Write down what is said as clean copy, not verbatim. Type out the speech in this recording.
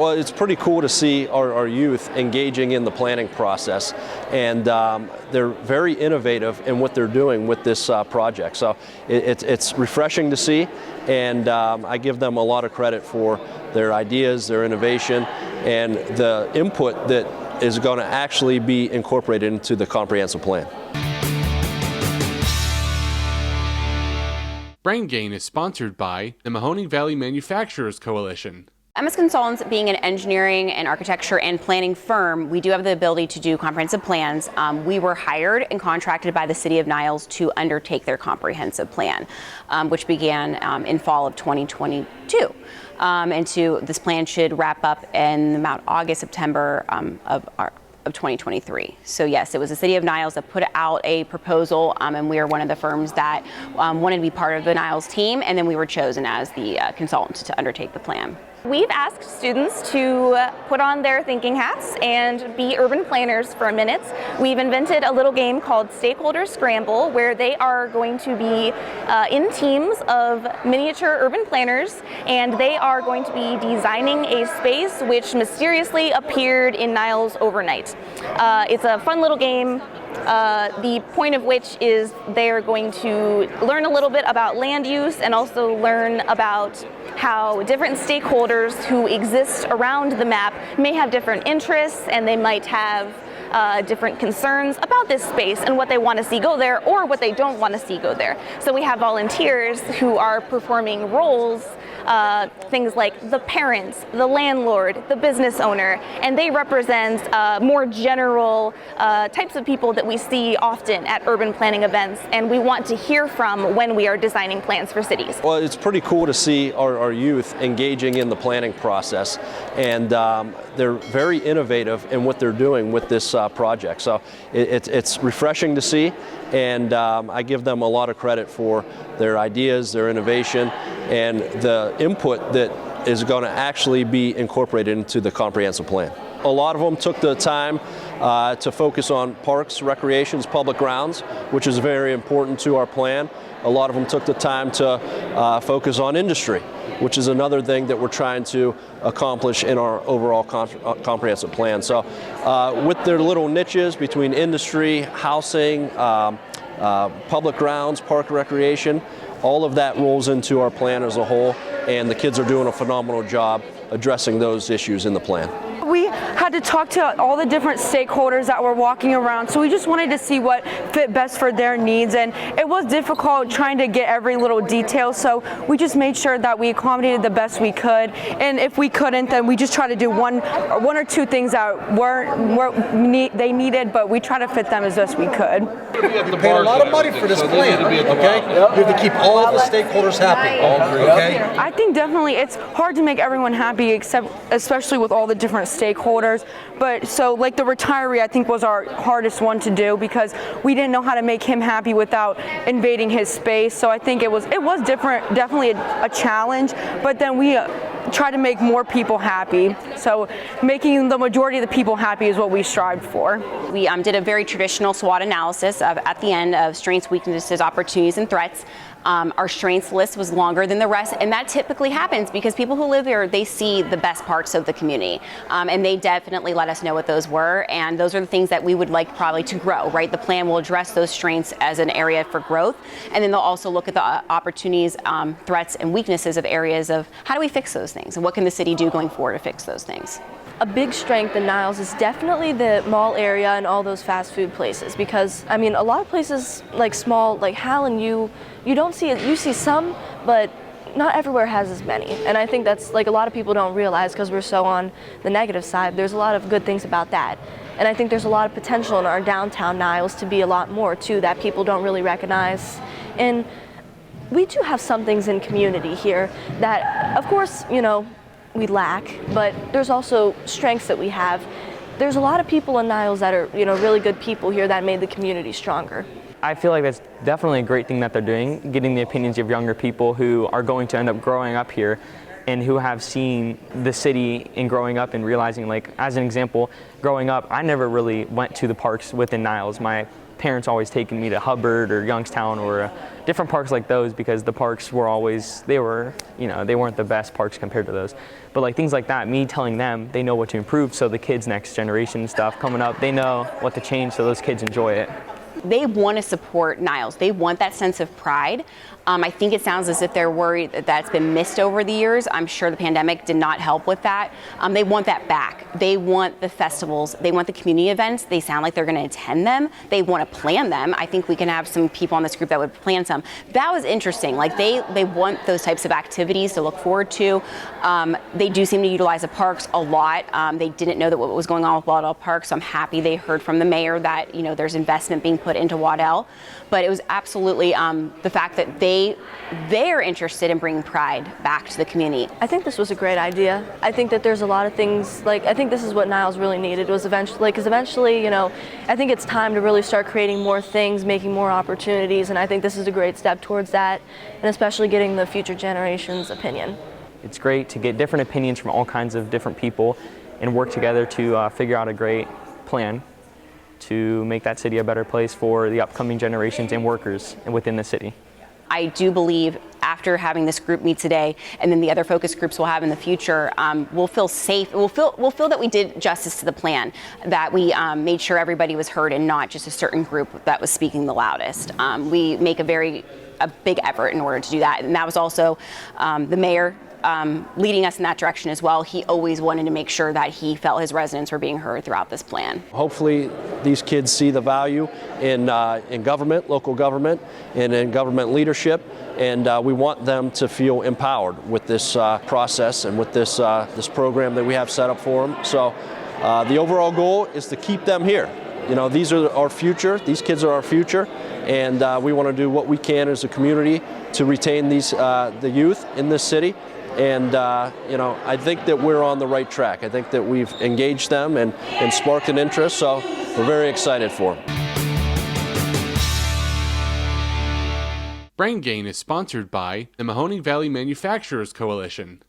Well, it's pretty cool to see our youth engaging in the planning process, and they're very innovative in what they're doing with this project. So it's refreshing to see, and I give them a lot of credit for their ideas, their innovation, and the input that is going to actually be incorporated into the comprehensive plan. Brain Gain is sponsored by the Mahoning Valley Manufacturers Coalition. MS Consultants, being an engineering and architecture and planning firm, we do have the ability to do comprehensive plans. We were hired and contracted by the City of Niles to undertake their comprehensive plan, which began in fall of 2022. This plan should wrap up in about August, September of 2023. So yes, it was the City of Niles that put out a proposal, and we are one of the firms that wanted to be part of the Niles team, and then we were chosen as the consultant to undertake the plan. We've asked students to put on their thinking hats and be urban planners for a minute. We've invented a little game called Stakeholder Scramble, where they are going to be in teams of miniature urban planners, and they are going to be designing a space which mysteriously appeared in Niles overnight. It's a fun little game. The point of which is they're going to learn a little bit about land use and also learn about how different stakeholders who exist around the map may have different interests, and they might have different concerns about this space and what they want to see go there or what they don't want to see go there. So we have volunteers who are performing roles, things like the parents, the landlord, the business owner, and they represent more general types of people that we see often at urban planning events, and we want to hear from when we are designing plans for cities. Well, it's pretty cool to see our youth engaging in the planning process, and they're very innovative in what they're doing with this project. So it's refreshing to see, and I give them a lot of credit for their ideas, their innovation, and the input that is going to actually be incorporated into the comprehensive plan. A lot of them took the time to focus on parks, recreations, public grounds, which is very important to our plan. A lot of them took the time to focus on industry, which is another thing that we're trying to accomplish in our overall comprehensive plan. So with their little niches between industry, housing, public grounds, park recreation, all of that rolls into our plan as a whole, and the kids are doing a phenomenal job addressing those issues in the plan. We had to talk to all the different stakeholders that were walking around, so we just wanted to see what fit best for their needs, and it was difficult trying to get every little detail, so we just made sure that we accommodated the best we could, and if we couldn't, then we just try to do one or two things that they needed, but we try to fit them as best we could. You paid a lot of money for this plan, okay? You have to keep all the stakeholders happy, okay? I think definitely it's hard to make everyone happy, especially with all the different stakeholders. But so like the retiree, I think was our hardest one to do because we didn't know how to make him happy without invading his space. So I think it was different, definitely a challenge. But then we try to make more people happy. So making the majority of the people happy is what we strived for. We did a very traditional SWOT analysis at the end of strengths, weaknesses, opportunities, and threats. Our strengths list was longer than the rest, and that typically happens because people who live here, they see the best parts of the community, and they definitely let us know what those were, and those are the things that we would like probably to grow, right? The plan will address those strengths as an area for growth, and then they'll also look at the opportunities, threats, and weaknesses of areas of how do we fix those things, and what can the city do going forward to fix those things. A big strength in Niles is definitely the mall area and all those fast food places, because I mean a lot of places like small, like Hal, you don't see it. You see some, but not everywhere has as many, and I think that's like a lot of people don't realize because we're so on the negative side. There's a lot of good things about that, and I think there's a lot of potential in our downtown Niles to be a lot more too that people don't really recognize. And we do have some things in community here that, of course, we lack, but there's also strengths that we have. There's a lot of people in Niles that are, really good people here that made the community stronger. I feel like that's definitely a great thing that they're doing, getting the opinions of younger people who are going to end up growing up here and who have seen the city and growing up and realizing, like, as an example, growing up, I never really went to the parks within Niles. My parents always taking me to Hubbard or Youngstown or different parks like those, because the parks were always, they weren't the best parks compared to those. But like things like that, me telling them, they know what to improve, so the kids next generation stuff coming up, they know what to change so those kids enjoy it. They want to support Niles. They want that sense of pride. I think it sounds as if they're worried that that's been missed over the years. I'm sure the pandemic did not help with that. They want that back. They want the festivals. They want the community events. They sound like they're going to attend them. They want to plan them. I think we can have some people on this group that would plan some. That was interesting. Like they want those types of activities to look forward to. They do seem to utilize the parks a lot. They didn't know that what was going on with Waddell Park, so I'm happy they heard from the mayor that there's investment being put into Waddell. But it was absolutely the fact that they're interested in bringing pride back to the community. I think this was a great idea. I think that there's a lot of things, like I think this is what Niles really needed, was eventually, because eventually, I think it's time to really start creating more things, making more opportunities, and I think this is a great step towards that, and especially getting the future generation's opinion. It's great to get different opinions from all kinds of different people and work together to figure out a great plan to make that city a better place for the upcoming generations and workers within the city. I do believe after having this group meet today, and then the other focus groups we'll have in the future, we'll feel safe. We'll feel that we did justice to the plan, that we made sure everybody was heard and not just a certain group that was speaking the loudest. We make a big effort in order to do that, and that was also the mayor leading us in that direction as well. He always wanted to make sure that he felt his residents were being heard throughout this plan. Hopefully these kids see the value in government, local government, and in government leadership, and we want them to feel empowered with this process and with this program that we have set up for them. So the overall goal is to keep them here. These are our future. These kids are our future, and we want to do what we can as a community to retain the youth in this city. And I think that we're on the right track. I think that we've engaged them and sparked an interest, so we're very excited for them. Brain Gain is sponsored by the Mahoning Valley Manufacturers Coalition.